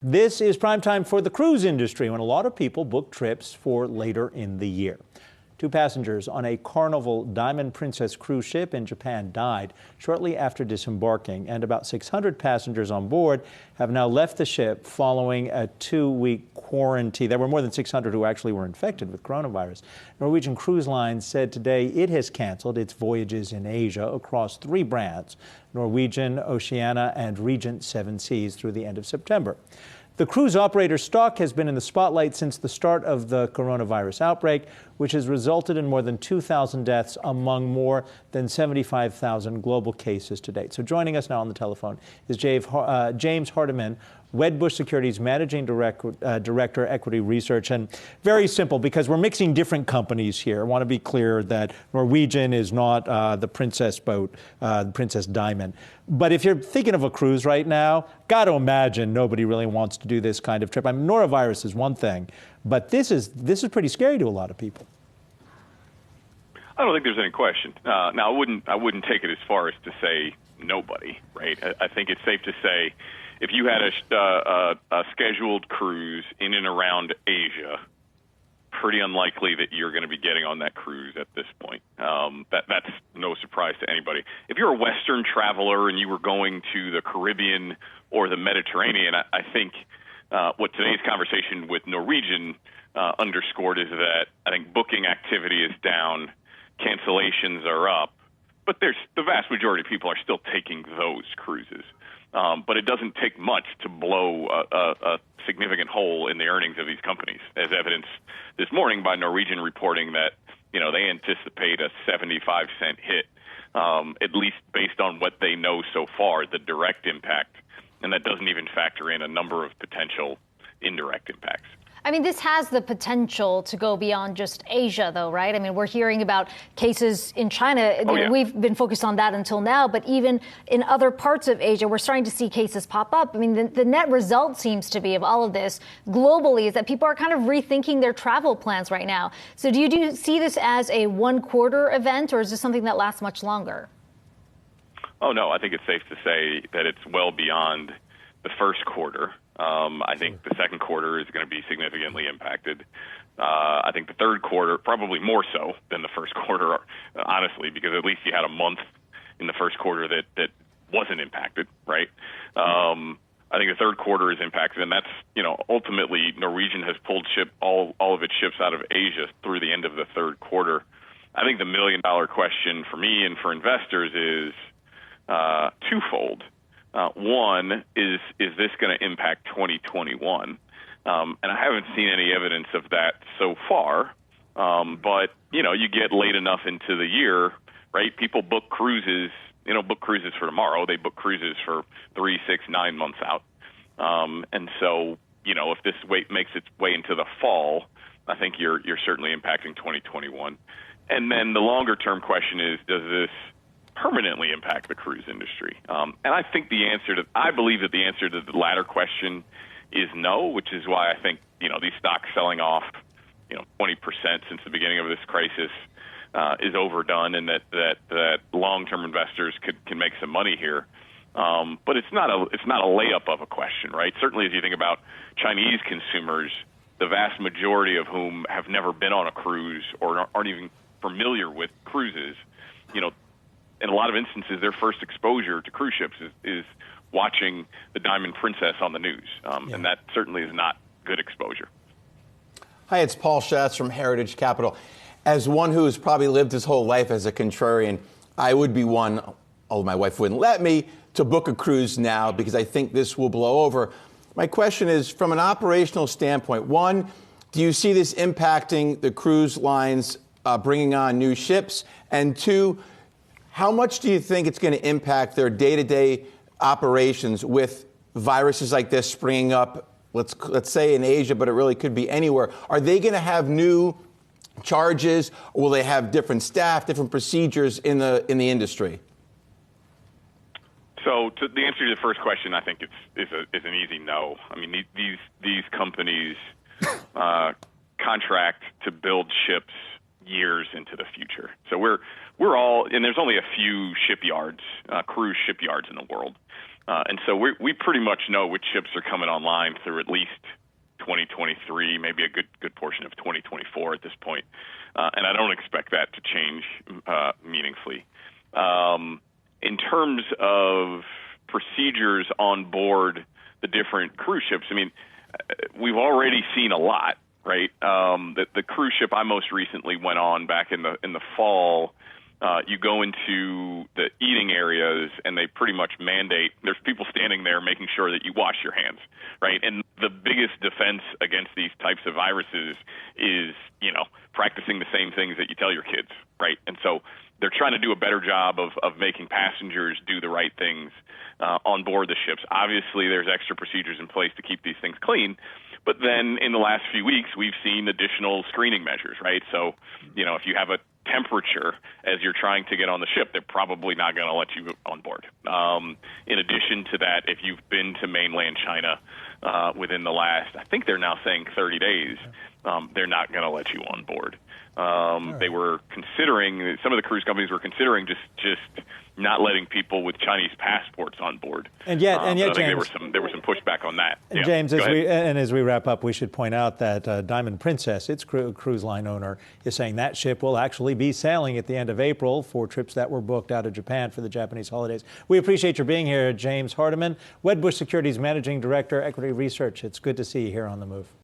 This is prime time for the cruise industry when a lot of people book trips for later in the year. 2 passengers on a Carnival Diamond Princess cruise ship in Japan died shortly after disembarking, and about 600 passengers on board have now left the ship following a 2-week quarantine. There were more than 600 who actually were infected with coronavirus. Norwegian Cruise Line said today it has canceled its voyages in Asia across 3 brands: Norwegian, Oceania, and Regent Seven Seas through the end of September. The cruise operator stock has been in the spotlight since the start of the coronavirus outbreak, which has resulted in more than 2,000 deaths among more than 75,000 global cases to date. So joining us now on the telephone is James Hardiman, Wedbush Securities Managing Director, Equity Research. And very simple, because we're mixing different companies here. I want to be clear that Norwegian is not the Princess boat, Princess Diamond. But if you're thinking of a cruise right now, got to imagine nobody really wants to do this kind of trip. I mean, norovirus is one thing, but this is pretty scary to a lot of people. I don't think there's any question. Now, I wouldn't take it as far as to say nobody, right? I think it's safe to say, if you had a scheduled cruise in and around Asia, pretty unlikely that you're going to be getting on that cruise at this point. That's no surprise to anybody. If you're a Western traveler and you were going to the Caribbean or the Mediterranean, I think what today's conversation with Norwegian underscored is that I think booking activity is down, cancellations are up, but the vast majority of people are still taking those cruises. But it doesn't take much to blow a significant hole in the earnings of these companies, as evidenced this morning by Norwegian reporting that, they anticipate a 75-cent hit, at least based on what they know so far, the direct impact. And that doesn't even factor in a number of potential indirect impacts. I mean, this has the potential to go beyond just Asia, though, right? I mean, we're hearing about cases in China. Oh, yeah. We've been focused on that until now, but even in other parts of Asia, we're starting to see cases pop up. I mean, the net result seems to be of all of this globally is that people are kind of rethinking their travel plans right now. So do you see this as a one-quarter event, or is this something that lasts much longer? Oh, no, I think it's safe to say that it's well beyond the first quarter. I think the second quarter is going to be significantly impacted. I think the third quarter, probably more so than the first quarter, honestly, because at least you had a month in the first quarter that wasn't impacted, right? I think the third quarter is impacted, and that's, ultimately Norwegian has pulled all of its ships out of Asia through the end of the third quarter. I think the million-dollar question for me and for investors is twofold. One is this going to impact 2021? And I haven't seen any evidence of that so far. But, you get late enough into the year, right? People book cruises, book cruises for tomorrow. They book cruises for 3, 6, 9 months out. And so, if this makes its way into the fall, I think you're certainly impacting 2021. And then the longer term question is, does this permanently impact the cruise industry? And I believe that the answer to the latter question is no, which is why I think, these stocks selling off, 20% since the beginning of this crisis is overdone, and that long-term investors can make some money here. But it's not a layup of a question, right? Certainly as you think about Chinese consumers, the vast majority of whom have never been on a cruise or aren't even familiar with cruises, in a lot of instances, their first exposure to cruise ships is watching the Diamond Princess on the news. And that certainly is not good exposure. Hi, it's Paul Schatz from Heritage Capital. As one who has probably lived his whole life as a contrarian, I would be one, although my wife wouldn't let me, to book a cruise now because I think this will blow over. My question is, from an operational standpoint, one, do you see this impacting the cruise lines bringing on new ships? And two, how much do you think it's going to impact their day-to-day operations with viruses like this springing up, let's say in Asia, but it really could be anywhere? Are they going to have new charges, or will they have different staff, different procedures in the industry? So the answer to the first question, I think is an easy no. I mean, these companies contract to build ships years into the future. So we're all, and there's only a few shipyards, cruise shipyards in the world. And so we pretty much know which ships are coming online through at least 2023, maybe a good portion of 2024 at this point. And I don't expect that to change meaningfully. In terms of procedures on board the different cruise ships, I mean, we've already seen a lot, right? The cruise ship I most recently went on back in the fall, you go into the eating areas and they pretty much mandate, there's people standing there making sure that you wash your hands, right? And the biggest defense against these types of viruses is, practicing the same things that you tell your kids, right? And so they're trying to do a better job of making passengers do the right things on board the ships. Obviously, there's extra procedures in place to keep these things clean. But then in the last few weeks, we've seen additional screening measures, right? So, if you have a temperature as you're trying to get on the ship, they're probably not going to let you on board. In addition to that, if you've been to mainland China within the last, I think they're now saying 30 days, they're not going to let you on board. They were considering, some of the cruise companies were considering just not letting people with Chinese passports on board. And yet, I think James, there was some pushback on that. And yeah. James, as we wrap up, we should point out that Diamond Princess, its cruise line owner, is saying that ship will actually be sailing at the end of April for trips that were booked out of Japan for the Japanese holidays. We appreciate your being here, James Hardiman, Wedbush Securities Managing Director, Equity Research. It's good to see you here on The Move.